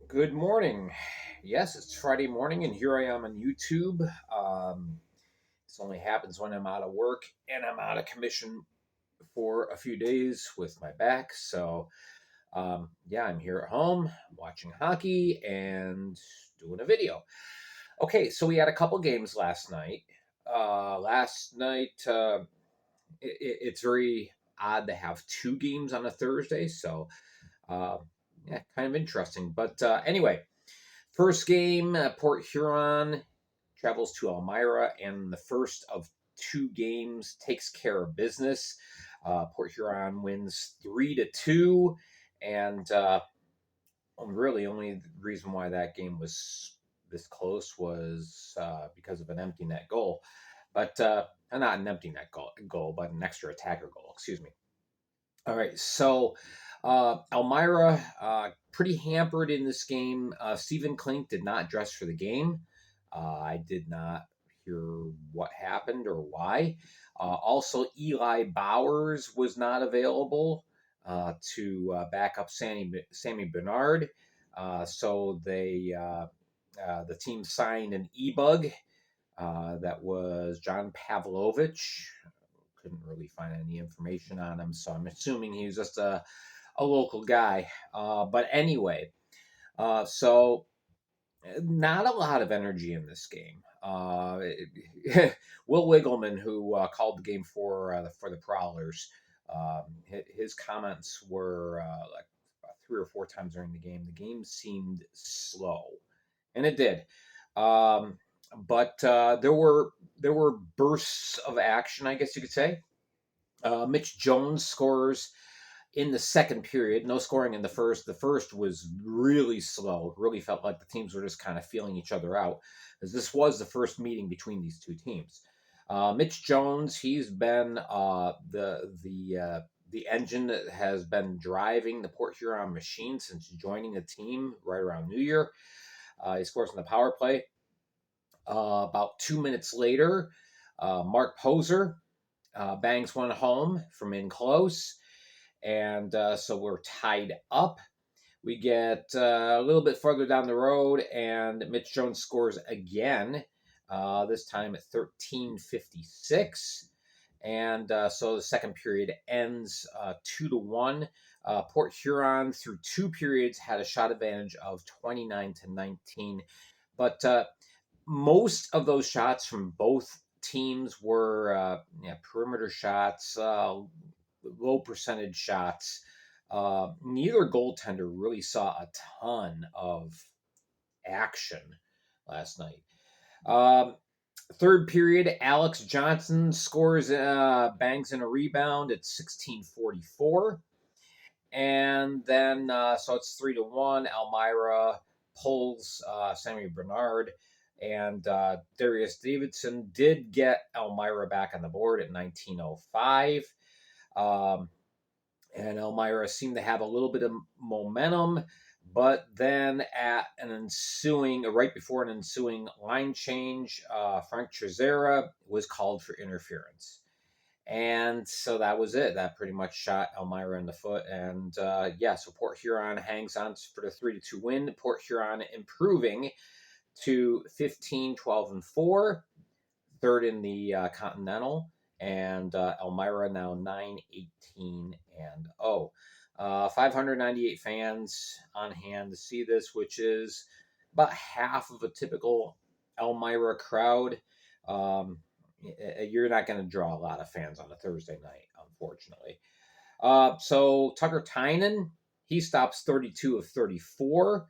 Good morning. Yes, it's Friday morning, and here I am on YouTube. This only happens when I'm out of work and I'm out of commission for a few days with my back. So, I'm here at home watching hockey and doing a video. Okay, so we had a couple games last night. It's very odd to have two games on a Thursday, so uh, yeah, kind of interesting. But anyway. First game, Port Huron travels to Elmira, and the first of two games takes care of business. Port Huron wins 3-2, and really only the reason why that game was this close was because of an empty net goal, but not an empty net goal, but an extra attacker goal. Excuse me. All right, so Elmira pretty hampered in this game. Stephen Klink did not dress for the game. I did not hear what happened or why. Also, Eli Bowers was not available to back up Sammy Bernard. The team signed an e-bug that was John Pavlovich. Couldn't really find any information on him, so I'm assuming he was just a local guy. But anyway, so not a lot of energy in this game. Will Wiggleman, who called the game for the Prowlers, his comments were like three or four times during the game. The game seemed slow, and it did. Um, but there were bursts of action, I guess you could say. Mitch Jones scores in the second period. No scoring in the first. The first was really slow. It really felt like the teams were just kind of feeling each other out, as this was the first meeting between these two teams. Mitch Jones, he's been the engine that has been driving the Port Huron machine since joining the team right around New Year. He scores in the power play. About 2 minutes later, Mark Poser bangs one home from in close, and so we're tied up. We get a little bit further down the road, and Mitch Jones scores again, this time at 13:56. And so the second period ends 2-1. Port Huron, through two periods, had a shot advantage of 29-19. But most of those shots from both teams were perimeter shots, low percentage shots. Neither goaltender really saw a ton of action last night. Third period, Alex Johnson scores, bangs in a rebound at 16:44. And then, so it's 3-1. Elmira pulls Sammy Bernard, and Darius Davidson did get Elmira back on the board at 19:05. Um, and Elmira seemed to have a little bit of momentum, but then right before an ensuing line change, Frank Trezera was called for interference. And so that was it. That pretty much shot Elmira in the foot. And so Port Huron hangs on for the 3-2 win. Port Huron improving to 15-12-4, third in the Continental, and Elmira now 9-18-0. 598 fans on hand to see this, which is about half of a typical Elmira crowd. You're not going to draw a lot of fans on a Thursday night, unfortunately. So Tucker Tynan, he stops 32 of 34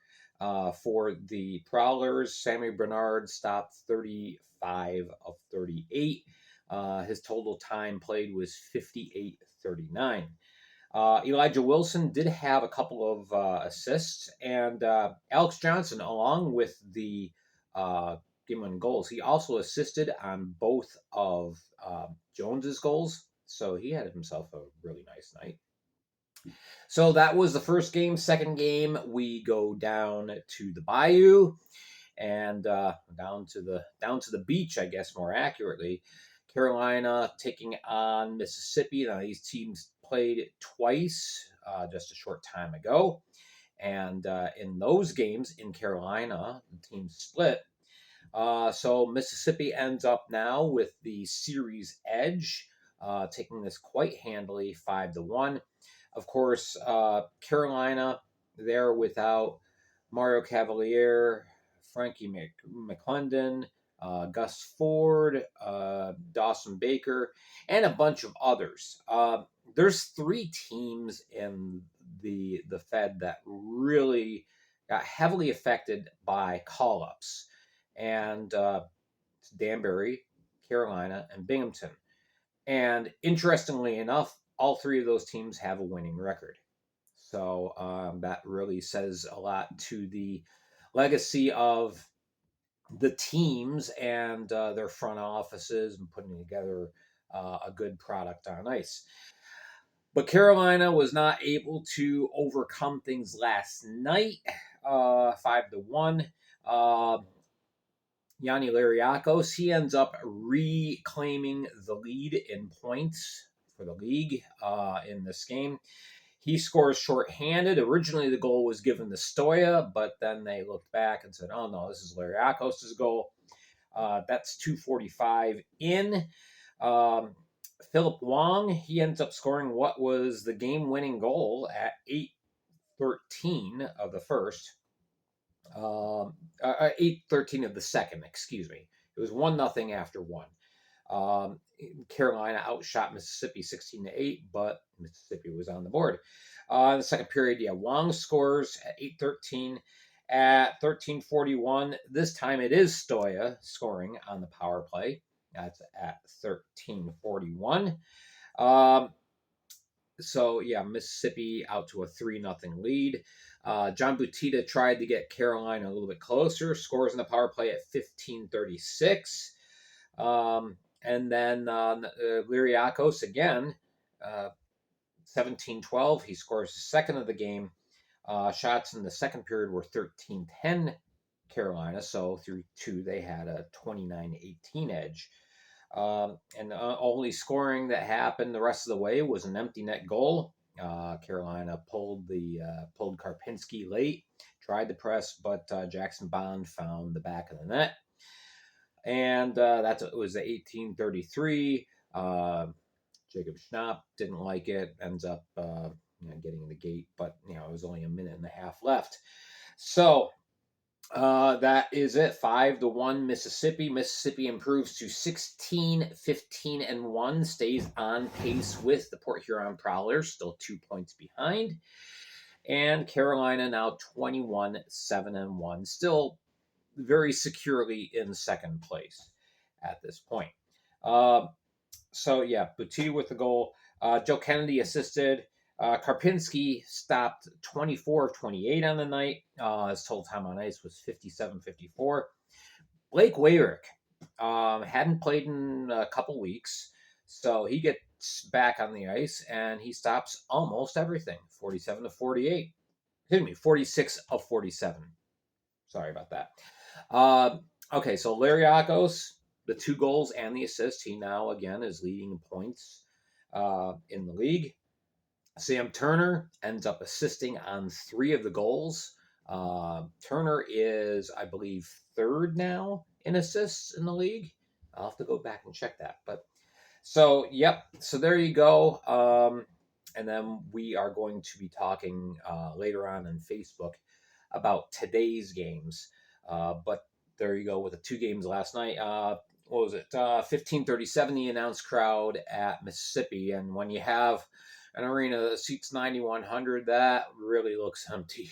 for the Prowlers. Sammy Bernard stopped 35 of 38. His total time played was 58:39. Elijah Wilson did have a couple of assists, and Alex Johnson, along with the game-winning goals, he also assisted on both of Jones's goals. So he had himself a really nice night. So that was the first game. Second game, we go down to the Bayou and down to the beach, I guess more accurately. Carolina taking on Mississippi. Now these teams played twice just a short time ago, And in those games in Carolina, the team split. So Mississippi ends up now with the series edge, taking this quite handily, 5-1. Of course, Carolina there without Mario Cavalier, Frankie McClendon, Gus Ford, Dawson Baker, and a bunch of others. There's three teams in the Fed that really got heavily affected by call-ups, and it's Danbury, Carolina, and Binghamton. And interestingly enough, all three of those teams have a winning record. So that really says a lot to the legacy of the teams and their front offices and putting together a good product on ice. But Carolina was not able to overcome things last night, 5-1. Yanni Lariakos, he ends up reclaiming the lead in points for the league in this game. He scores shorthanded. Originally, the goal was given to Stoya, but then they looked back and said, oh, no, this is Lariakos' goal. That's 2:45 in. Philip Wong, he ends up scoring what was the game-winning goal at 8:13 of the first. 8:13 of the second, excuse me. It was 1-0 after one. Carolina outshot Mississippi 16-8, but Mississippi was on the board. In the second period, Wong scores at 8:13. At 13:41, this time it is Stoya scoring on the power play. That's at 13:41. Mississippi out to a 3-0 lead. John Butita tried to get Carolina a little bit closer, scores in the power play at 15:36. And then Liriakos again, 17-12. He scores the second of the game. Shots in the second period were 13-10 Carolina, so through two they had a 29-18 edge. And only scoring that happened the rest of the way was an empty net goal. Carolina pulled Karpinski late, tried to press, but Jackson Bond found the back of the net. And it was the 18:33. Jacob Schnapp didn't like it, ends up getting the gate, but it was only a minute and a half left. So that is it. 5-1 Mississippi. Mississippi improves to 16-15-1, stays on pace with the Port Huron Prowlers, still 2 points behind. And Carolina now 21-7-1, still very securely in second place at this point. Butita with the goal. Joe Kennedy assisted. Karpinski stopped 24 of 28 on the night. His total time on ice was 57-54. Blake Wayrick hadn't played in a couple weeks, so he gets back on the ice and he stops almost everything. 47 of 48. Excuse me, 46 of 47. Sorry about that. Okay, so Lariakos, the 2 goals and the assist, he now again is leading points in the league. Sam Turner ends up assisting on 3 of the goals. Turner is, I believe, 3rd now in assists in the league. I'll have to go back and check that. So there you go. And then we are going to be talking later on Facebook about today's games. But there you go with the 2 games last night. What was it? 15:37, the announced crowd at Mississippi. And when you have an arena that seats 9,100, that really looks empty.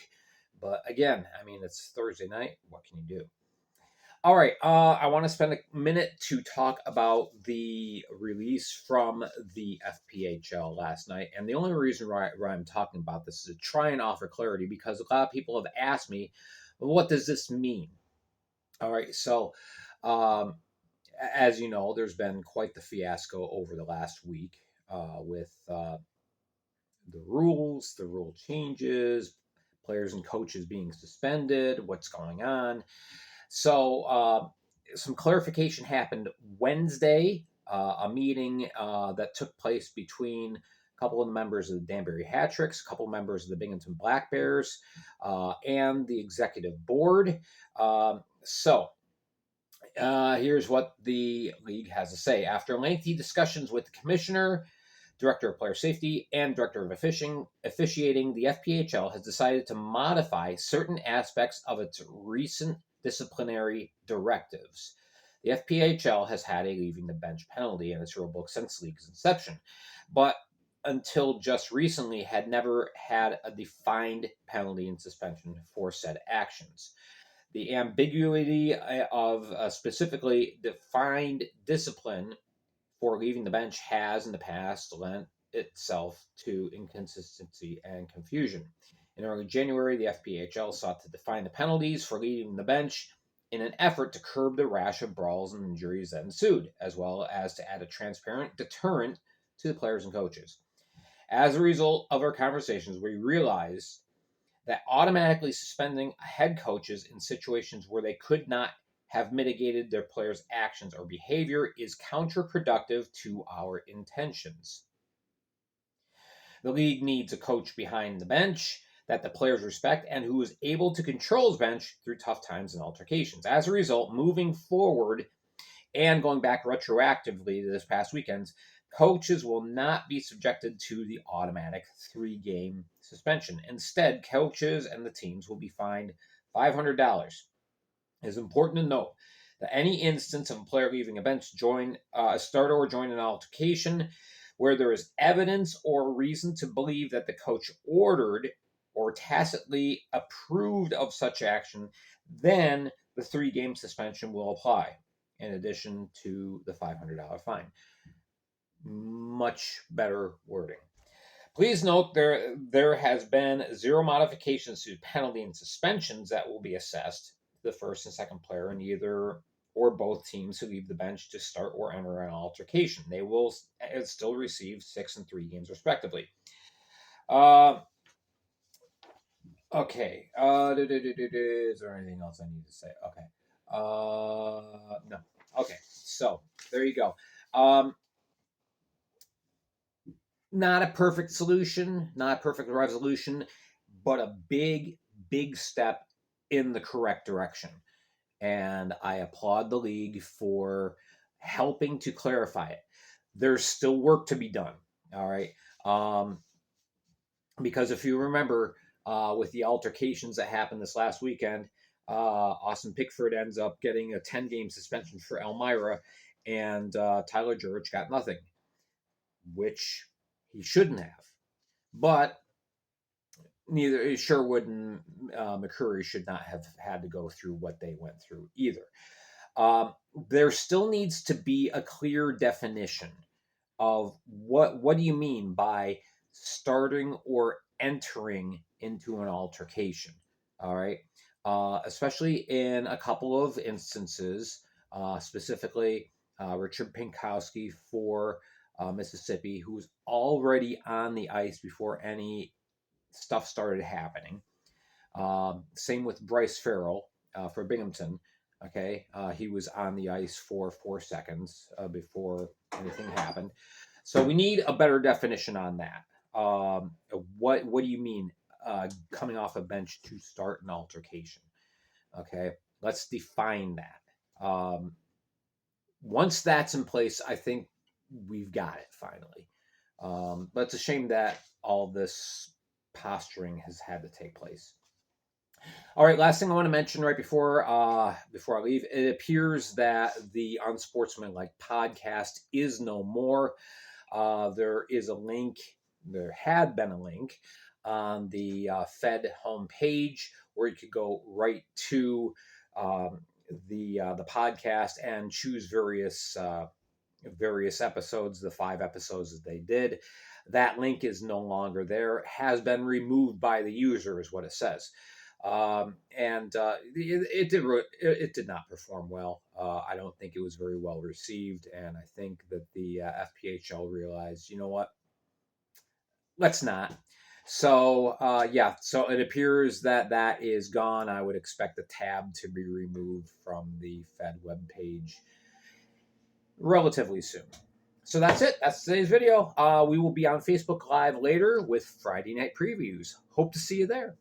But again, it's Thursday night. What can you do? All right. I want to spend a minute to talk about the release from the FPHL last night. And the only reason why I'm talking about this is to try and offer clarity, because a lot of people have asked me, well, what does this mean? All right. So, as you know, there's been quite the fiasco over the last week with the rules, the rule changes, players and coaches being suspended, what's going on. So some clarification happened Wednesday, a meeting that took place between a couple of the members of the Danbury Hat-Tricks, a couple of members of the Binghamton Black Bears, and the executive board. Here's what the league has to say. After lengthy discussions with the commissioner, director of player safety, and director of officiating, the FPHL has decided to modify certain aspects of its recent disciplinary directives. The FPHL has had a leaving the bench penalty in its rulebook since the league's inception, but until just recently had never had a defined penalty and suspension for said actions. The ambiguity of specifically defined discipline for leaving the bench has in the past lent itself to inconsistency and confusion. In early January, the FPHL sought to define the penalties for leaving the bench in an effort to curb the rash of brawls and injuries that ensued, as well as to add a transparent deterrent to the players and coaches. As a result of our conversations, we realized that automatically suspending head coaches in situations where they could not have mitigated their players' actions or behavior is counterproductive to our intentions. The league needs a coach behind the bench that the players respect and who is able to control his bench through tough times and altercations. As a result, moving forward and going back retroactively to this past weekend, coaches will not be subjected to the automatic 3-game suspension. Instead, coaches and the teams will be fined $500. It is important to note that any instance of a player leaving a bench, a starter, or join an altercation where there is evidence or reason to believe that the coach ordered or tacitly approved of such action, then the 3-game suspension will apply, in addition to the $500 fine. Much better wording. Please note there has been 0 modifications to penalty and suspensions that will be assessed to the first and second player in either or both teams who leave the bench to start or enter an altercation. They will still receive 6 and 3 games respectively. Okay. Is there anything else I need to say? Okay. No. Okay. So there you go. Not a perfect solution, not a perfect resolution, but a big, big step in the correct direction. And I applaud the league for helping to clarify it. There's still work to be done. All right. Because if you remember, with the altercations that happened this last weekend, Austin Pickford ends up getting a 10-game suspension for Elmira, and Tyler George got nothing, which he shouldn't have. But neither Sherwood and McCurry should not have had to go through what they went through either. There still needs to be a clear definition of what do you mean by starting or entering into an altercation. All right. Especially in a couple of instances, specifically Richard Pinkowski for Mississippi, who was already on the ice before any stuff started happening. Same with Bryce Farrell for Binghamton. Okay, he was on the ice for 4 seconds before anything happened. So we need a better definition on that. What do you mean coming off a bench to start an altercation? Okay, let's define that. Once that's in place, I think we've got it finally. But it's a shame that all this posturing has had to take place. All right, last thing I want to mention right before I leave, it appears that the Unsportsmanlike Podcast is no more. There is a link. There had been a link on the Fed homepage where you could go right to the podcast and choose various episodes, the 5 episodes that they did. That link is no longer there. Has been removed by the user, is what it says. It did not perform well. I don't think it was very well received, and I think that the FPHL realized, you know what, let's not. So so it appears that is gone. I would expect the tab to be removed from the Fed webpage relatively soon. So that's it. That's today's video. We will be on Facebook Live later with Friday night previews. Hope to see you there.